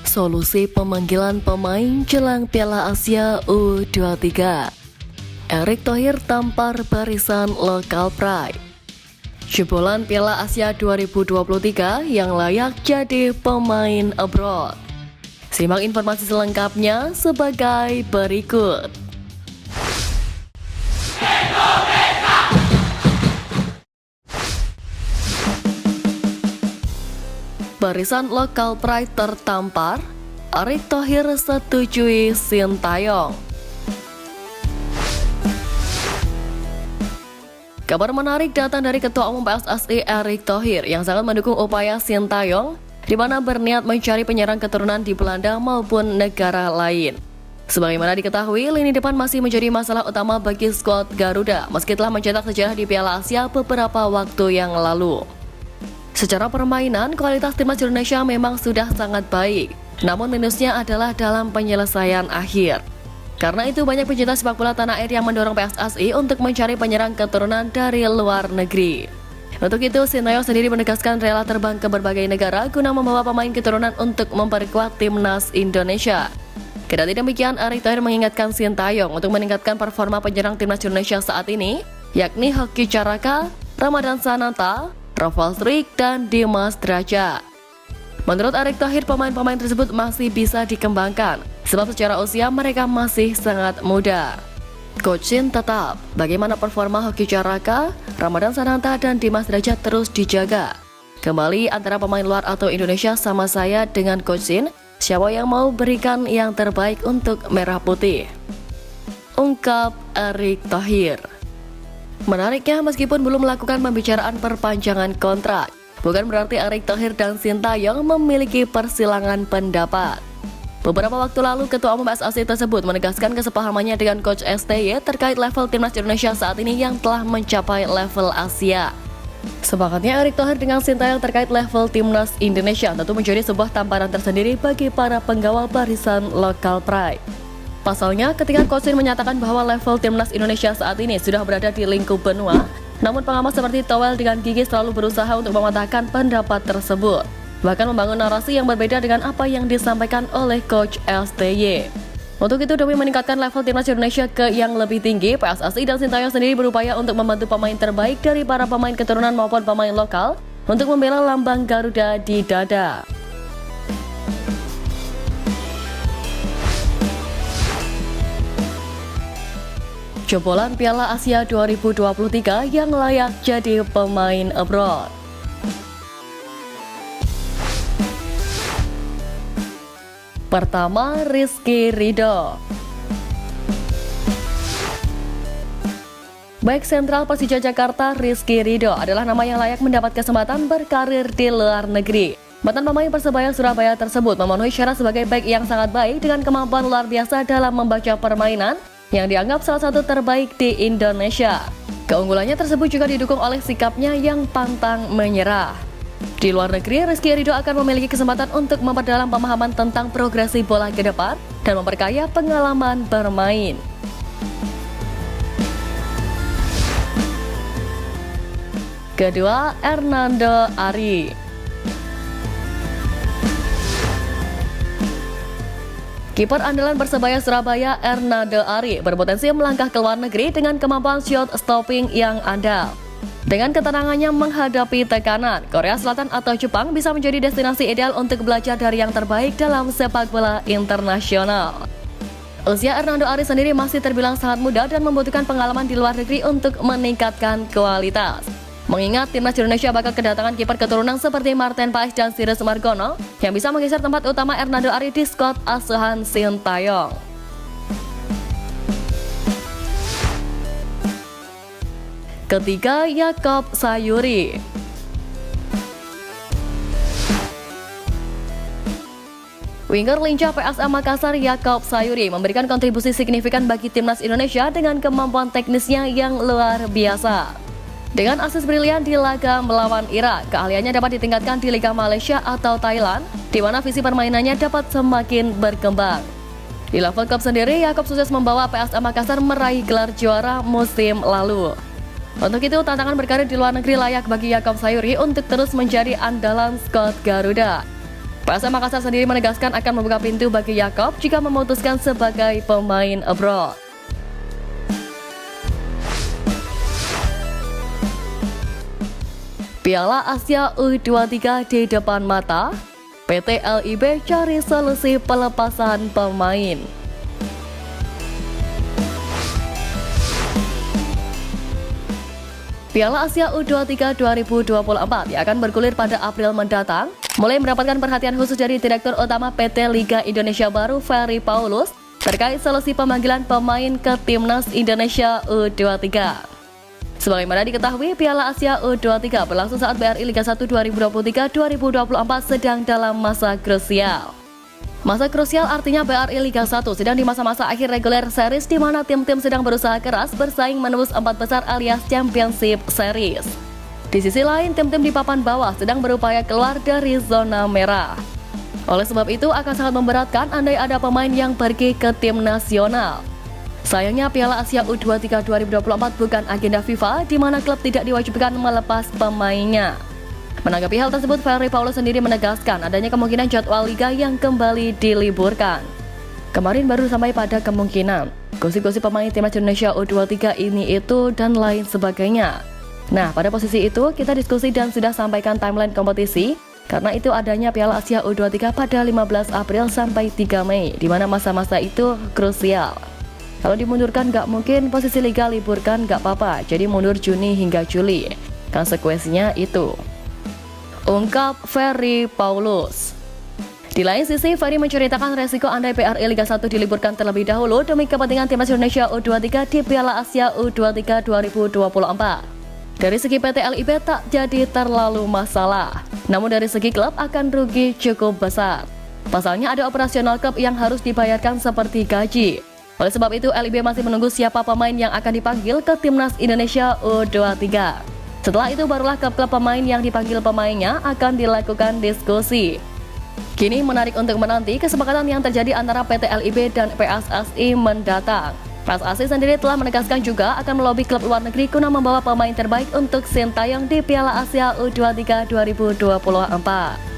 Solusi pemanggilan pemain jelang Piala Asia U23. Erick Thohir tampar barisan lokal pride. Jebolan Piala Asia 2023 yang layak jadi pemain abroad. Simak informasi selengkapnya sebagai berikut. Barisan lokal pride tertampar, Erick Thohir setujui Sintayong. Kabar menarik datang dari Ketua Umum PSSI Erick Thohir yang sangat mendukung upaya Sintayong di mana berniat mencari penyerang keturunan di Belanda maupun negara lain. Sebagaimana diketahui, lini depan masih menjadi masalah utama bagi skuad Garuda meski telah mencetak sejarah di Piala Asia beberapa waktu yang lalu. Secara permainan, kualitas timnas Indonesia memang sudah sangat baik, namun minusnya adalah dalam penyelesaian akhir. Karena itu banyak pencinta sepak bola tanah air yang mendorong PSSI untuk mencari penyerang keturunan dari luar negeri. Untuk itu, Sintayong sendiri menegaskan rela terbang ke berbagai negara guna membawa pemain keturunan untuk memperkuat timnas Indonesia. Kendati demikian, Erick Thohir mengingatkan Sintayong untuk meningkatkan performa penyerang timnas Indonesia saat ini, yakni Hoki Caraka, Ramadan Sananta, Rafael Struijk, dan Dimas Derajat. Menurut Erick Thohir, pemain-pemain tersebut masih bisa dikembangkan, sebab secara usia mereka masih sangat muda. Coach Shin tetap, bagaimana performa Hoki Caraka, Ramadan Sananta, dan Dimas Derajat terus dijaga. Kembali antara pemain luar atau Indonesia sama saya dengan Coach Shin, siapa yang mau berikan yang terbaik untuk Merah Putih? Ungkap Erick Thohir. Menariknya, meskipun belum melakukan pembicaraan perpanjangan kontrak, bukan berarti Erick Thohir dan Sintayong memiliki persilangan pendapat. Beberapa waktu lalu, Ketua Umum PSSI tersebut menegaskan kesepahamannya dengan Coach STY terkait level timnas Indonesia saat ini yang telah mencapai level Asia. Sepakatnya Erick Thohir dengan Sintayong terkait level timnas Indonesia tentu menjadi sebuah tamparan tersendiri bagi para penggawa barisan lokal pride. Pasalnya, ketika Coach Shin menyatakan bahwa level timnas Indonesia saat ini sudah berada di lingkup benua, namun pengamat seperti Towel dengan gigi selalu berusaha untuk mematahkan pendapat tersebut, bahkan membangun narasi yang berbeda dengan apa yang disampaikan oleh Coach STY. Untuk itu, demi meningkatkan level timnas Indonesia ke yang lebih tinggi, PSSI dan Sintayong sendiri berupaya untuk membantu pemain terbaik dari para pemain keturunan maupun pemain lokal untuk membela lambang Garuda di dada. Jebolan Piala Asia 2023 yang layak jadi pemain abroad. Pertama, Rizky Ridho. Back sentral Persija Jakarta, Rizky Ridho adalah nama yang layak mendapat kesempatan berkarir di luar negeri. Mantan pemain Persebaya Surabaya tersebut memenuhi syarat sebagai back yang sangat baik dengan kemampuan luar biasa dalam membaca permainan yang dianggap salah satu terbaik di Indonesia. Keunggulannya tersebut juga didukung oleh sikapnya yang pantang menyerah. Di luar negeri, Rizky Ridho akan memiliki kesempatan untuk memperdalam pemahaman tentang progresi bola ke depan dan memperkaya pengalaman bermain. Kedua, Hernando Ari. Kiper andalan Persebaya Surabaya, Hernando Ari, berpotensi melangkah ke luar negeri dengan kemampuan shot stopping yang andal. Dengan ketenangannya menghadapi tekanan, Korea Selatan atau Jepang bisa menjadi destinasi ideal untuk belajar dari yang terbaik dalam sepak bola internasional. Usia Hernando Ari sendiri masih terbilang sangat muda dan membutuhkan pengalaman di luar negeri untuk meningkatkan kualitas. Mengingat timnas Indonesia bakal kedatangan kiper keturunan seperti Martin Paes dan Sires Margono yang bisa menggeser tempat utama Hernando Ari di skuad asuhan Sintayong. Ketiga, Yakob Sayuri. Winger lincah PSM Makassar Yakob Sayuri memberikan kontribusi signifikan bagi timnas Indonesia dengan kemampuan teknisnya yang luar biasa. Dengan asis brilian di laga melawan Irak, keahliannya dapat ditingkatkan di Liga Malaysia atau Thailand, di mana visi permainannya dapat semakin berkembang. Di level klub sendiri, Yakob sukses membawa PSM Makassar meraih gelar juara musim lalu. Untuk itu, tantangan berkarir di luar negeri layak bagi Yakob Sayuri untuk terus menjadi andalan skuad Garuda. PSM Makassar sendiri menegaskan akan membuka pintu bagi Yakob jika memutuskan sebagai pemain abroad. Piala Asia U23 di depan mata, PT LIB cari solusi pelepasan pemain. Piala Asia U23 2024 yang akan bergulir pada April mendatang mulai mendapatkan perhatian khusus dari Direktur Utama PT Liga Indonesia Baru Ferry Paulus terkait solusi pemanggilan pemain ke Timnas Indonesia U23. Sebagaimana diketahui, Piala Asia U23 berlangsung saat BRI Liga 1 2023-2024 sedang dalam masa krusial. Masa krusial artinya BRI Liga 1 sedang di masa-masa akhir regular series di mana tim-tim sedang berusaha keras bersaing menembus 4 besar alias Championship Series. Di sisi lain, tim-tim di papan bawah sedang berupaya keluar dari zona merah. Oleh sebab itu, akan sangat memberatkan andai ada pemain yang pergi ke tim nasional. Sayangnya Piala Asia U23 2024 bukan agenda FIFA di mana klub tidak diwajibkan melepas pemainnya. Menanggapi hal tersebut, Ferry Paulus sendiri menegaskan adanya kemungkinan jadwal liga yang kembali diliburkan. Kemarin baru sampai pada kemungkinan gosip-gosip pemain timnas Indonesia U23 ini itu dan lain sebagainya. Nah, pada posisi itu kita diskusi dan sudah sampaikan timeline kompetisi karena itu adanya Piala Asia U23 pada 15 April sampai 3 Mei di mana masa-masa itu krusial. Kalau dimundurkan nggak mungkin, posisi liga liburkan nggak apa-apa, jadi mundur Juni hingga Juli. Konsekuensinya itu. Ungkap Ferry Paulus. Di lain sisi, Ferry menceritakan resiko andai BRI Liga 1 diliburkan terlebih dahulu demi kepentingan timnas Indonesia U23 di Piala Asia U23 2024. Dari segi PT LIB tak jadi terlalu masalah, namun dari segi klub akan rugi cukup besar. Pasalnya ada operasional klub yang harus dibayarkan seperti gaji. Oleh sebab itu, LIB masih menunggu siapa pemain yang akan dipanggil ke Timnas Indonesia U23. Setelah itu barulah klub-klub pemain yang dipanggil pemainnya akan dilakukan diskusi. Kini menarik untuk menanti kesepakatan yang terjadi antara PT LIB dan PSSI mendatang. PSSI sendiri telah menegaskan juga akan melobi klub luar negeri guna membawa pemain terbaik untuk Sintayong di Piala Asia U23 2024.